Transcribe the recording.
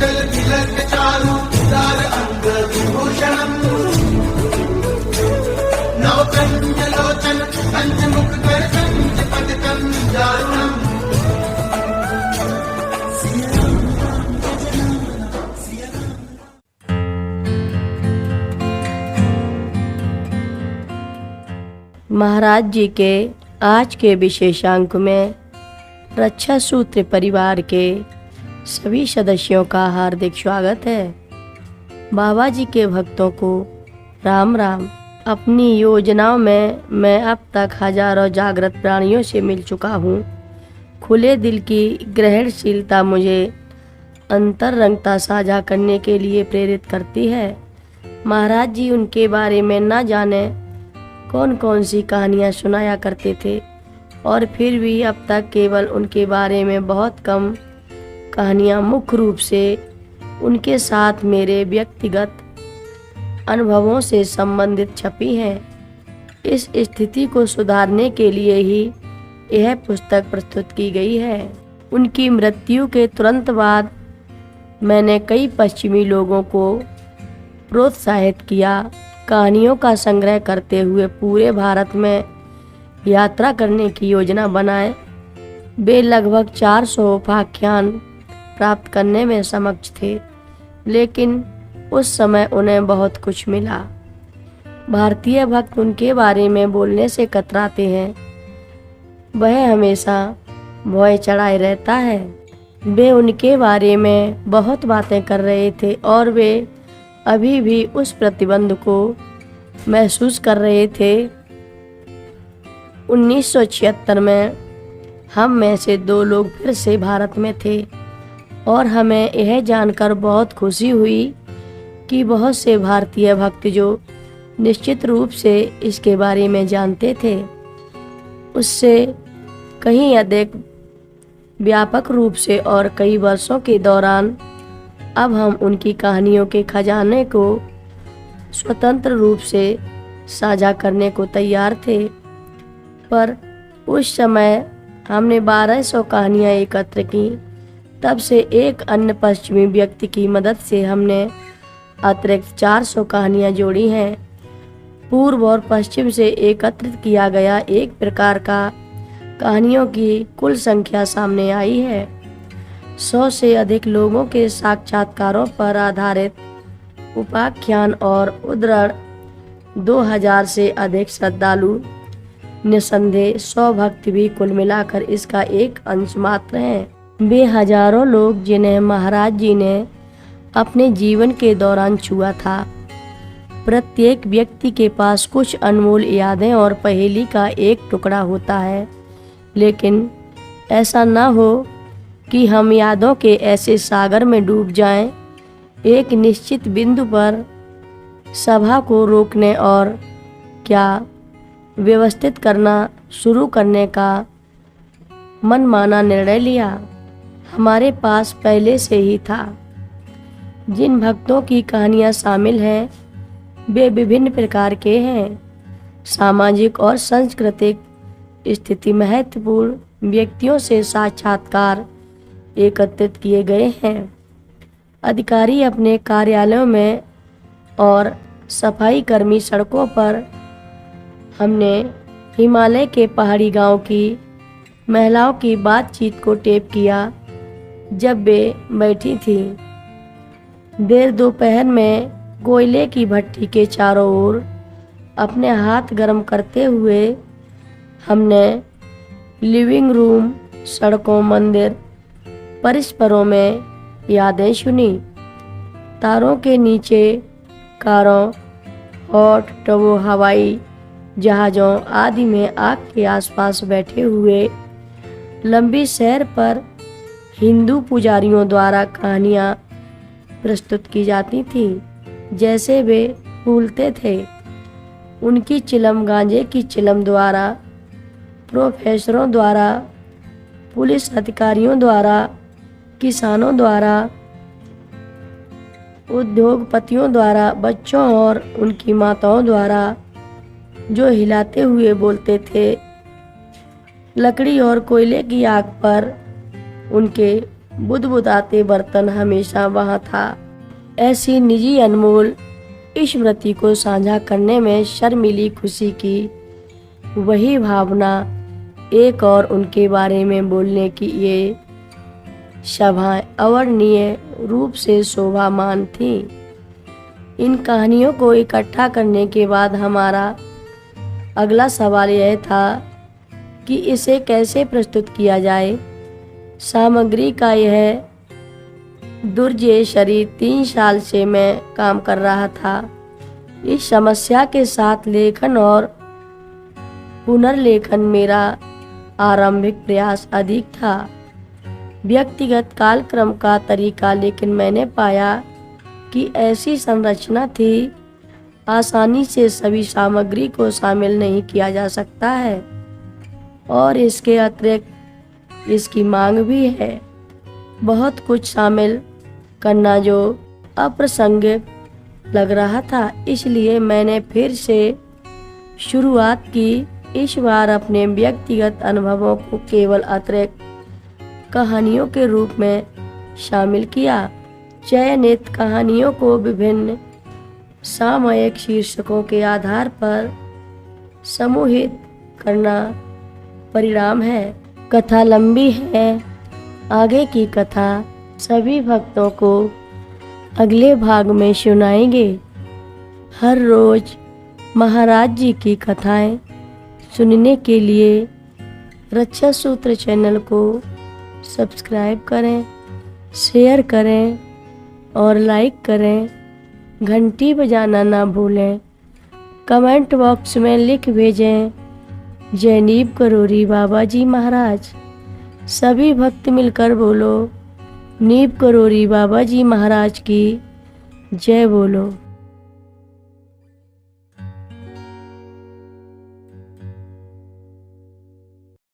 कुंडल तिलक चारु उदार अंग विभूषणम् नवकंजलोचन पंचमुख कर संच पतितं दारुणम्। महाराज जी के आज के विशेषांक में रक्षा सूत्र परिवार के सभी सदस्यों का हार्दिक स्वागत है। बाबा जी के भक्तों को राम राम। अपनी योजनाओं में मैं अब तक हजारों जागृत प्राणियों से मिल चुका हूँ। खुले दिल की ग्रहणशीलता मुझे अंतरंगता साझा करने के लिए प्रेरित करती है। महाराज जी उनके बारे में न जाने कौन कौन सी कहानियाँ सुनाया करते थे और फिर भी अब तक केवल उनके बारे में बहुत कम कहानियाँ मुख्य रूप से उनके साथ मेरे व्यक्तिगत अनुभवों से संबंधित छपी हैं। इस स्थिति को सुधारने के लिए ही यह पुस्तक प्रस्तुत की गई है। उनकी मृत्यु के तुरंत बाद मैंने कई पश्चिमी लोगों को प्रोत्साहित किया कहानियों का संग्रह करते हुए पूरे भारत में यात्रा करने की योजना बनाए। वे लगभग 400 उपाख्यान प्राप्त करने में समक्ष थे, लेकिन उस समय उन्हें बहुत कुछ मिला। भारतीय भक्त उनके बारे में बोलने से कतराते हैं। वह हमेशा भय चढ़ाए रहता है। वे उनके बारे में बहुत बातें कर रहे थे और वे अभी भी उस प्रतिबंध को महसूस कर रहे थे। 1976 में हम में से 2 लोग फिर से भारत में थे और हमें यह जानकर बहुत खुशी हुई कि बहुत से भारतीय भक्त जो निश्चित रूप से इसके बारे में जानते थे, उससे कहीं अधिक व्यापक रूप से और कई वर्षों के दौरान अब हम उनकी कहानियों के खजाने को स्वतंत्र रूप से साझा करने को तैयार थे। पर उस समय हमने 1200 कहानियाँ एकत्र की। तब से एक अन्य पश्चिमी व्यक्ति की मदद से हमने अतिरिक्त 400 कहानियाँ जोड़ी हैं। पूर्व और पश्चिम से एकत्रित किया गया एक प्रकार का कहानियों की कुल संख्या सामने आई है। 100 से अधिक लोगों के साक्षात्कारों पर आधारित उपाख्यान और उद्धरण, 2000 से अधिक श्रद्धालु, निसंदेह 100 भक्त भी कुल मिलाकर इसका एक अंश मात्र हैं। वे हजारों लोग जिन्हें महाराज जी ने अपने जीवन के दौरान छुआ था। प्रत्येक व्यक्ति के पास कुछ अनमोल यादें और पहेली का एक टुकड़ा होता है, लेकिन ऐसा न हो कि हम यादों के ऐसे सागर में डूब जाएं। एक निश्चित बिंदु पर सभा को रोकने और क्या व्यवस्थित करना शुरू करने का मनमाना निर्णय लिया। हमारे पास पहले से ही था। जिन भक्तों की कहानियाँ शामिल हैं वे विभिन्न प्रकार के हैं। सामाजिक और सांस्कृतिक स्थिति महत्वपूर्ण व्यक्तियों से साक्षात्कार एकत्रित किए गए हैं। अधिकारी अपने कार्यालयों में और सफाई कर्मी सड़कों पर। हमने हिमालय के पहाड़ी गांव की महिलाओं की बातचीत को टेप किया जब वे बैठी थीं। देर दोपहर में कोयले की भट्टी के चारों ओर अपने हाथ गर्म करते हुए हमने लिविंग रूम, सड़कों, मंदिर परिसरों में यादें सुनी। तारों के नीचे कारों, हॉट टबों, हवाई जहाज़ों आदि में आग के आसपास बैठे हुए लंबी सैर पर हिंदू पुजारियों द्वारा कहानियाँ प्रस्तुत की जाती थीं। जैसे वे भूलते थे, उनकी चिलम गांजे की चिलम द्वारा, प्रोफेसरों द्वारा, पुलिस अधिकारियों द्वारा, किसानों द्वारा, उद्योगपतियों द्वारा, बच्चों और उनकी माताओं द्वारा, जो हिलाते हुए बोलते थे। लकड़ी और कोयले की आग पर उनके बुदबुदाते बर्तन हमेशा वहाँ था। ऐसी निजी अनमोल स्मृति को साझा करने में शर्मीली खुशी की वही भावना एक और उनके बारे में बोलने की ये सभाएं अवर्णनीय रूप से शोभामान थी। इन कहानियों को इकट्ठा करने के बाद हमारा अगला सवाल यह था कि इसे कैसे प्रस्तुत किया जाए। सामग्री का यह दुर्जेय शरीर 3 साल से मैं काम कर रहा था। इस समस्या के साथ लेखन और पुनर्लेखन मेरा आरंभिक प्रयास अधिक था व्यक्तिगत कालक्रम का तरीका, लेकिन मैंने पाया कि ऐसी संरचना थी आसानी से सभी सामग्री को शामिल नहीं किया जा सकता है और इसके अतिरिक्त इसकी मांग भी है। बहुत कुछ शामिल करना जो अप्रासंगिक लग रहा था, इसलिए मैंने फिर से शुरुआत की। इस बार अपने व्यक्तिगत अनुभवों को केवल अतिरिक्त कहानियों के रूप में शामिल किया। चयनित कहानियों को विभिन्न सामयिक शीर्षकों के आधार पर समूहित करना परिणाम है। कथा लंबी है। आगे की कथा सभी भक्तों को अगले भाग में सुनाएंगे। हर रोज महाराज जी की कथाएं सुनने के लिए रक्षा सूत्र चैनल को सब्सक्राइब करें, शेयर करें और लाइक करें। घंटी बजाना ना भूलें। कमेंट बॉक्स में लिख भेजें जय नीब करोरी बाबा जी महाराज। सभी भक्त मिलकर बोलो नीब करोरी बाबा जी महाराज की जय बोलो।